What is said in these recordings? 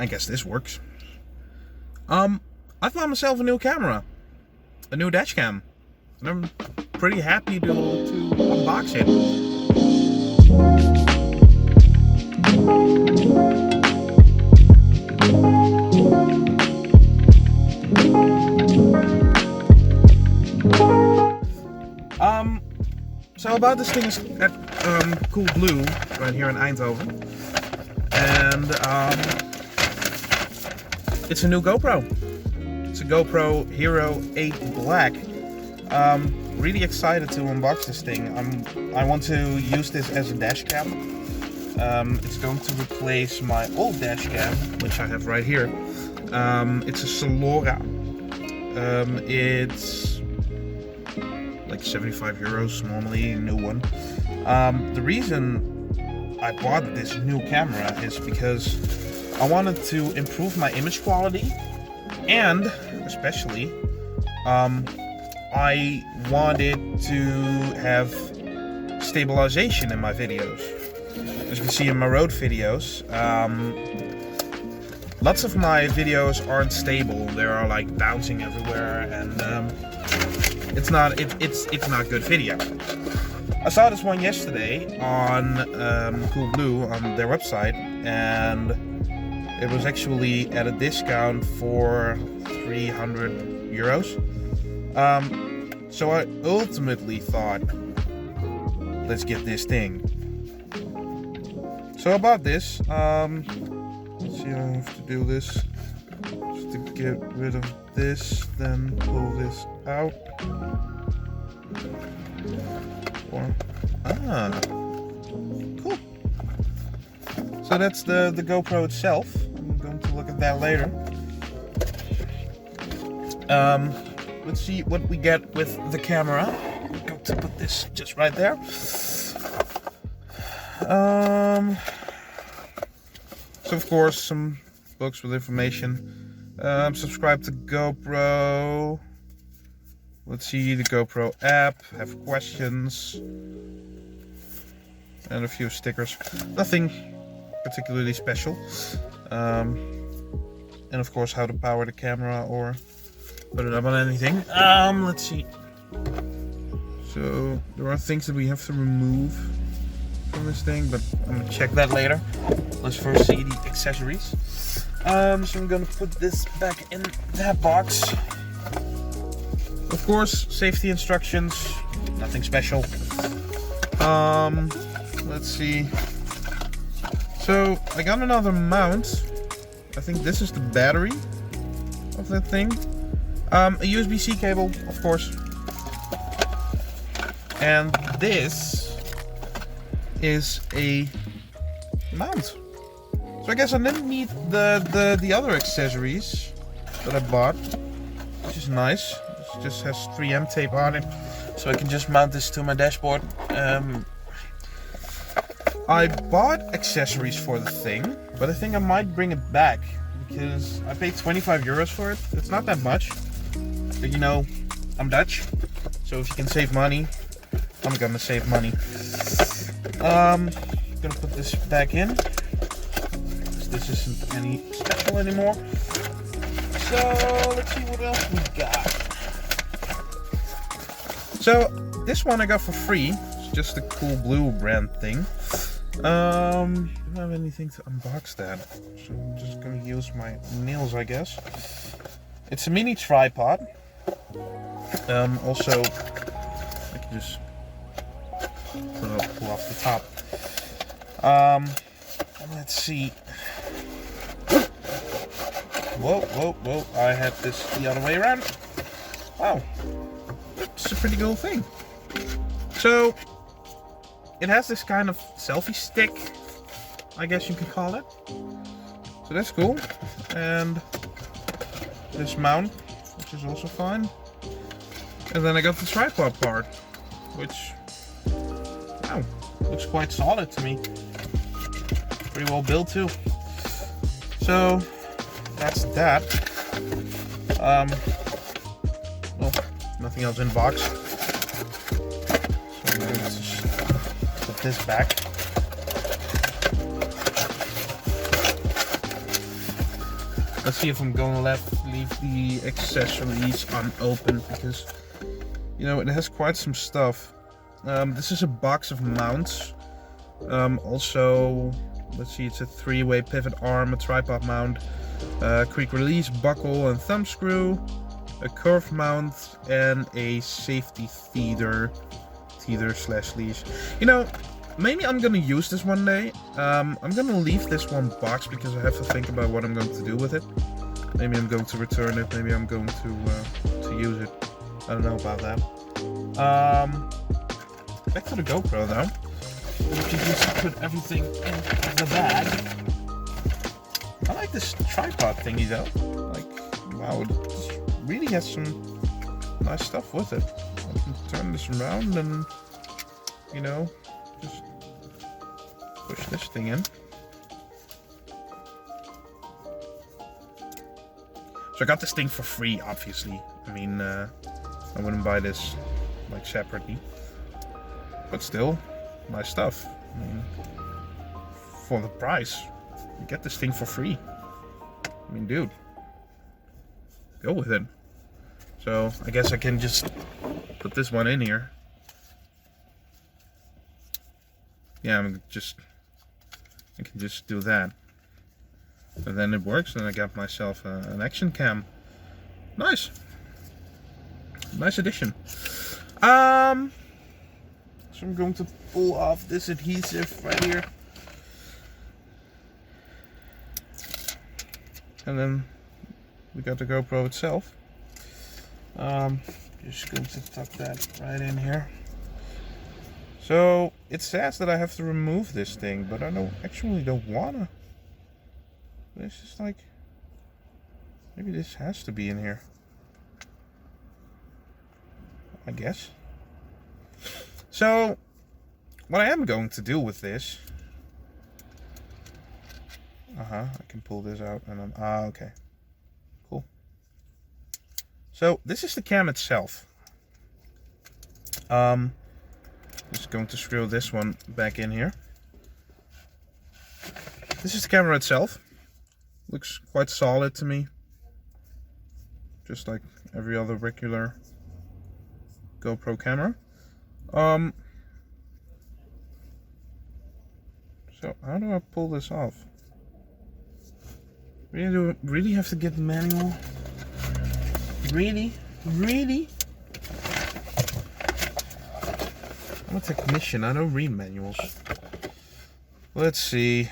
I guess this works. I found myself a new camera, a new Dashcam, and I'm pretty happy to unbox it. So about this thing is at Cool Blue, right here in Eindhoven, and it's a new GoPro. It's a GoPro Hero 8 Black. Really excited to unbox this thing. I want to use this as a dash cam. It's going to replace my old dash cam, which I have right here. It's a Salora. It's like 75 euros normally, a new one. The reason I bought this new camera is because I wanted to improve my image quality, and especially I wanted to have stabilization in my videos. As you can see in my road videos, lots of my videos aren't stable. They are like bouncing everywhere, and it's not good video. I saw this one yesterday on Cool Blue on their website, and it was actually at a discount for 300 euros. So I ultimately thought, let's get this thing. So about this, let's see how I have to do this. Just to get rid of this, then pull this out. Cool. So that's the GoPro itself. I'm going to look at that later. Let's see what we get with the camera. I'm going to put this just right there. So of course some books with information. Subscribe to GoPro. Let's see the GoPro app. Have questions. And a few stickers. Nothing particularly special. And of course how to power the camera or put it up on anything. Let's see. So there are things that we have to remove from this thing, but I'm gonna check that later. Let's first see the accessories. So I'm gonna put this back in that box. Of course, safety instructions, nothing special. Let's see. So I got another mount. I think this is the battery of that thing. A USB-C cable, of course. And this is a mount. So I guess I didn't need the other accessories that I bought, which is nice. It just has 3M tape on it, so I can just mount this to my dashboard. I bought accessories for the thing, but I think I might bring it back because I paid 25 euros for it. It's not that much, but you know, I'm Dutch, so if you can save money, I'm gonna save money. Gonna put this back in. This isn't any special anymore. So let's see what else we got. So this one I got for free. It's just a Cool Blue brand thing. Don't have anything to unbox that, so I'm just gonna use my nails, I guess. It's a mini tripod. Also, I can just pull off the top. Let's see. Whoa, I had this the other way around. Wow, it's a pretty cool thing. So, it has this kind of selfie stick, I guess you could call it. So that's cool. And this mount, which is also fine. And then I got the tripod part, which, wow, looks quite solid to me. Pretty well built too. So that's that. Well, nothing else in the box. So I'm going to just put this back. Let's see if I'm going to leave the accessories unopened, because, you know, it has quite some stuff. This is a box of mounts. Also, let's see, it's a 3-way pivot arm, a tripod mount, quick release buckle and thumb screw, a curved mount, and a safety teether/leash. You know, maybe I'm gonna use this one day. I'm gonna leave this one box because I have to think about what I'm going to do with it. Maybe I'm going to return it. Maybe I'm going to use it. I don't know about that. Back to the GoPro though. If you just put everything in the bag. I like this tripod thingy though. Like, wow, it really has some nice stuff with it. I can turn this around and, you know, just push this thing in. So I got this thing for free, obviously. I mean, I wouldn't buy this like separately, but still, nice stuff. I mean, for the price, you get this thing for free. I mean, dude, go with it. So I guess I can just put this one in here. Yeah, I can just do that. And then it works, and I got myself an action cam. Nice. Nice addition. So I'm going to pull off this adhesive right here. And then we got the GoPro itself. Just going to tuck that right in here. So it says that I have to remove this thing, but I don't wanna. It's just like, maybe this has to be in here, I guess. So what I am going to do with this, I can pull this out and then, okay, cool. So this is the cam itself. Just going to screw this one back in here. This is the camera itself. Looks quite solid to me. Just like every other regular GoPro camera. So how do I pull this off? Really have to get the manual? Really? I'm a technician, I don't read manuals. Let's see.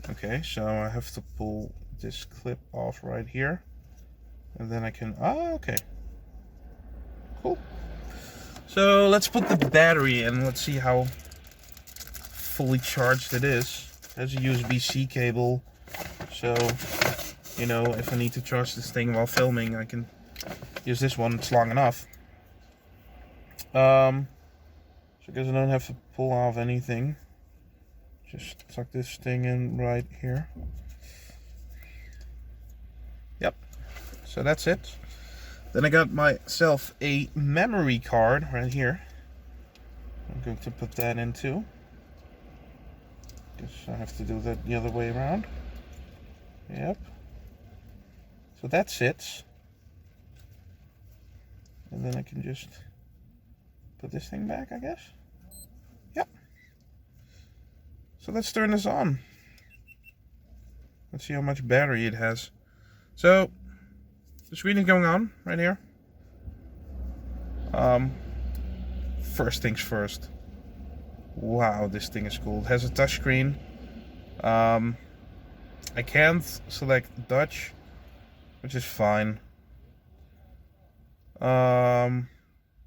Okay, so I have to pull this clip off right here. And then I can, okay. Cool. So let's put the battery in. Let's see how fully charged it is. There's a USB-C cable. So, you know, if I need to charge this thing while filming, I can use this one. It's long enough. So I guess I don't have to pull off anything. Just tuck this thing in right here. Yep. So that's it. Then I got myself a memory card right here. I'm going to put that in too. Guess I have to do that the other way around. Yep. So that's it. And then I can just put this thing back, I guess. Yep. So let's turn this on. Let's see how much battery it has. So the screen is going on right here. First things first. Wow, this thing is cool. It has a touchscreen. I can't select Dutch, which is fine.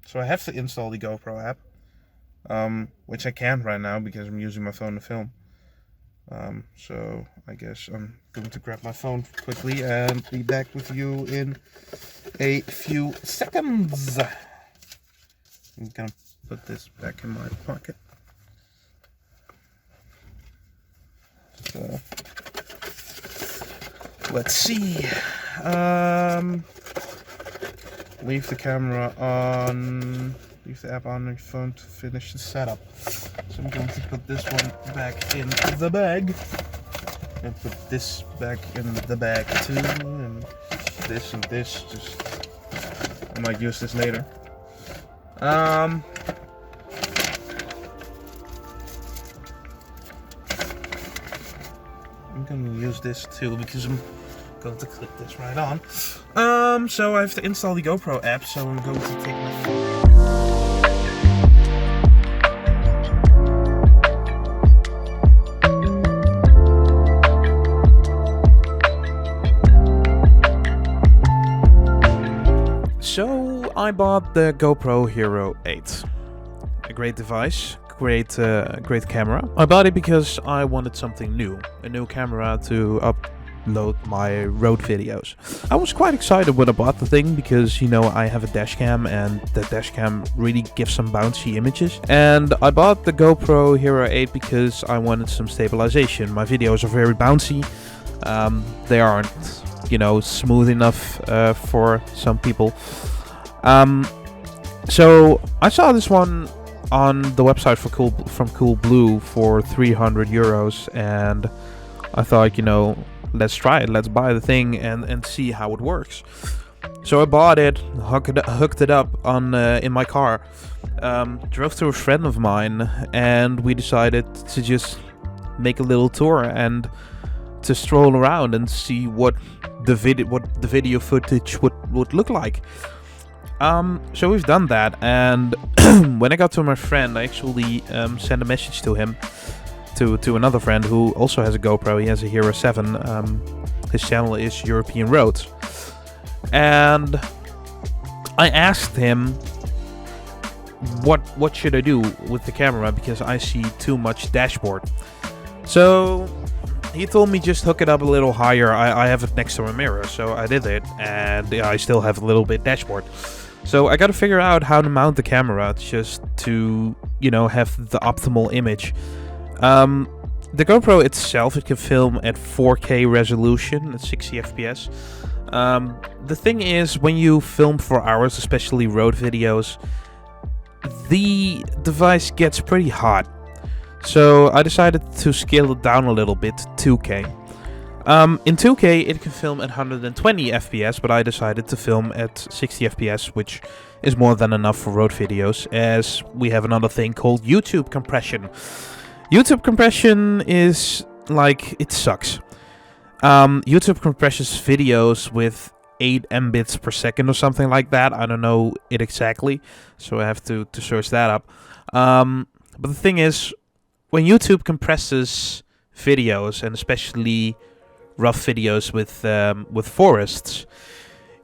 So I have to install the GoPro app, which I can't right now because I'm using my phone to film. So I guess I'm going to grab my phone quickly and be back with you in a few seconds. I'm gonna put this back in my pocket. So let's see. Leave the camera on, leave the app on your phone to finish the setup. So I'm going to put this one back in the bag. And put this back in the bag too, and this. Just I might use this later. I'm gonna use this too because I'm going to clip this right on. So I have to install the GoPro app, so I'm going to take my phone. So I bought the GoPro Hero 8. A great device, great camera. I bought it because I wanted something new, a new camera to upload my road videos. I was quite excited when I bought the thing because, you know, I have a dashcam and the dashcam really gives some bouncy images. And I bought the GoPro Hero 8 because I wanted some stabilization. My videos are very bouncy. They aren't, you know, smooth enough for some people. So I saw this one on the website from Coolblue for 300 euros, and I thought, you know, let's try it, let's buy the thing and see how it works. So I bought it, hooked it up on in my car, drove to a friend of mine, and we decided to just make a little tour and to stroll around and see what the video footage would look like. So we've done that, and when I got to my friend, I actually sent a message to him, to another friend who also has a GoPro. He has a Hero 7. His channel is European Roads, and I asked him what should I do with the camera because I see too much dashboard. So he told me just hook it up a little higher. I have it next to my mirror, so I did it, and I still have a little bit dashboard. So I gotta figure out how to mount the camera just to, you know, have the optimal image. The GoPro itself, it can film at 4K resolution at 60 FPS. The thing is, when you film for hours, especially road videos, the device gets pretty hot. So I decided to scale it down a little bit to 2K. In 2K it can film at 120 FPS, but I decided to film at 60 FPS, which is more than enough for road videos, as we have another thing called YouTube compression. YouTube compression is like, it sucks. YouTube compresses videos with 8 Mbits per second or something like that. I don't know it exactly, so I have to search that up. But the thing is, when YouTube compresses videos, and especially rough videos with forests,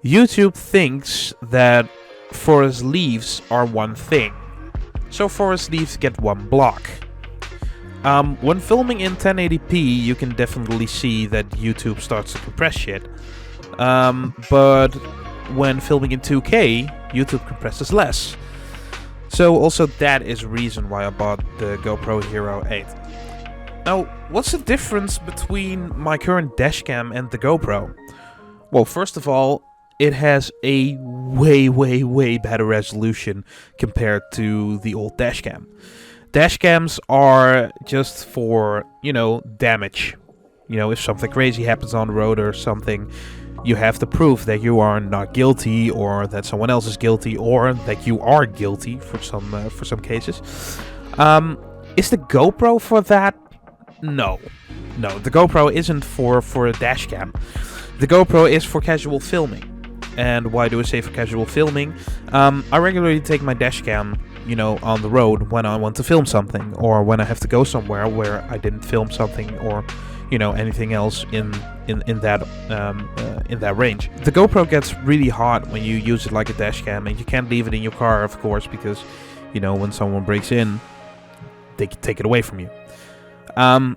YouTube thinks that forest leaves are one thing. So forest leaves get one block. When filming in 1080p, you can definitely see that YouTube starts to compress shit. But when filming in 2K, YouTube compresses less. So also that is a reason why I bought the GoPro Hero 8. Now, what's the difference between my current dashcam and the GoPro? Well, first of all, it has a way better resolution compared to the old dashcam. Dashcams are just for, you know, damage. You know, if something crazy happens on the road or something, you have to prove that you are not guilty, or that someone else is guilty, or that you are guilty for some cases. Is the GoPro for that? No, the GoPro isn't for a dashcam. The GoPro is for casual filming. And why do I say for casual filming? I regularly take my dashcam, you know, on the road when I want to film something, or when I have to go somewhere where I didn't film something, or, you know, anything else in that range. The GoPro gets really hot when you use it like a dashcam, and you can't leave it in your car, of course, because, you know, when someone breaks in, they can take it away from you. A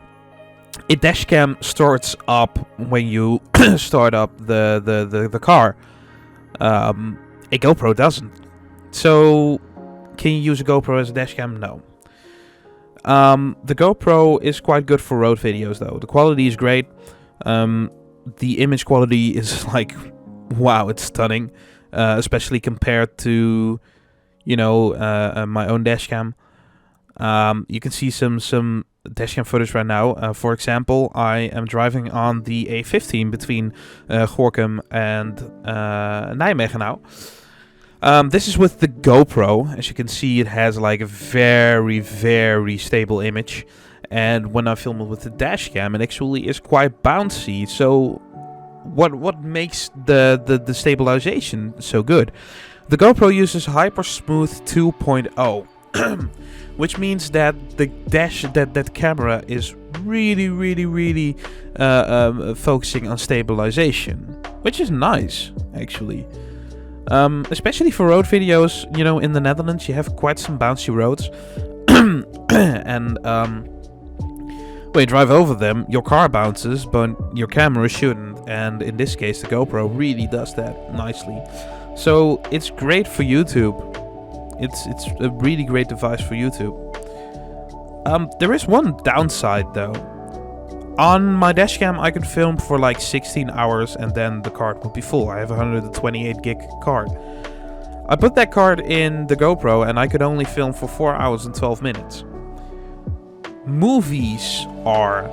dashcam starts up when you start up the car. A GoPro doesn't. So, can you use a GoPro as a dashcam? No. The GoPro is quite good for road videos, though. The quality is great. The image quality is like, wow, it's stunning. Especially compared to, you know, my own dashcam. You can see some dashcam footage right now. For example, I am driving on the A15 between Gorinchem and Nijmegen now. This is with the GoPro. As you can see, it has like a very, very stable image. And when I film it with the dashcam, it actually is quite bouncy. So what makes the stabilization so good? The GoPro uses Hypersmooth 2.0, which means that the that camera is really focusing on stabilization, which is nice actually. Especially for road videos, you know, in the Netherlands you have quite some bouncy roads, and when you drive over them, your car bounces, but your camera shouldn't. And in this case, the GoPro really does that nicely. So it's great for YouTube. It's a really great device for YouTube. There is one downside though. On my dashcam, I can film for like 16 hours and then the card will be full. I have a 128 gig card. I put that card in the GoPro and I could only film for 4 hours and 12 minutes. Movies are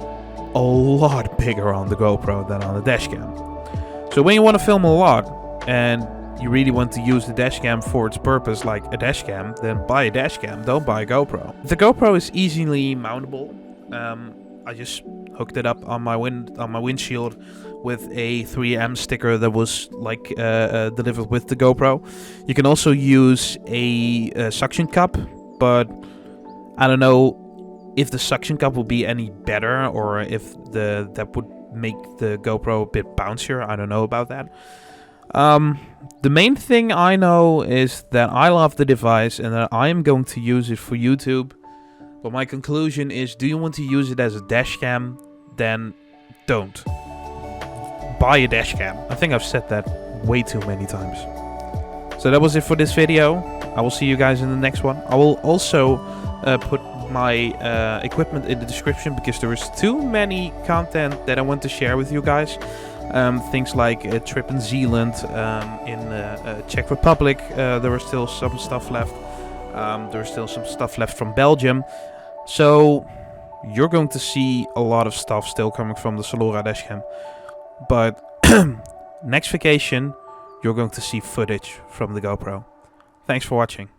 a lot bigger on the GoPro than on the dashcam. So when you want to film a lot and you really want to use the dashcam for its purpose like a dashcam, then buy a dashcam, don't buy a GoPro. The GoPro is easily mountable. I just hooked it up on my windshield with a 3M sticker that was like delivered with the GoPro. You can also use a suction cup, but I don't know if the suction cup will be any better or if that would make the GoPro a bit bouncier. I don't know about that. The main thing I know is that I love the device and that I am going to use it for YouTube. But my conclusion is, do you want to use it as a dashcam? Then don't. Buy a dashcam. I think I've said that way too many times. So that was it for this video. I will see you guys in the next one. I will also put my equipment in the description because there is too many content that I want to share with you guys. Things like a trip in Zealand, in Czech Republic, there was still some stuff left. There's still some stuff left from Belgium. So you're going to see a lot of stuff still coming from the Salora Dashcam. But next vacation, you're going to see footage from the GoPro. Thanks for watching.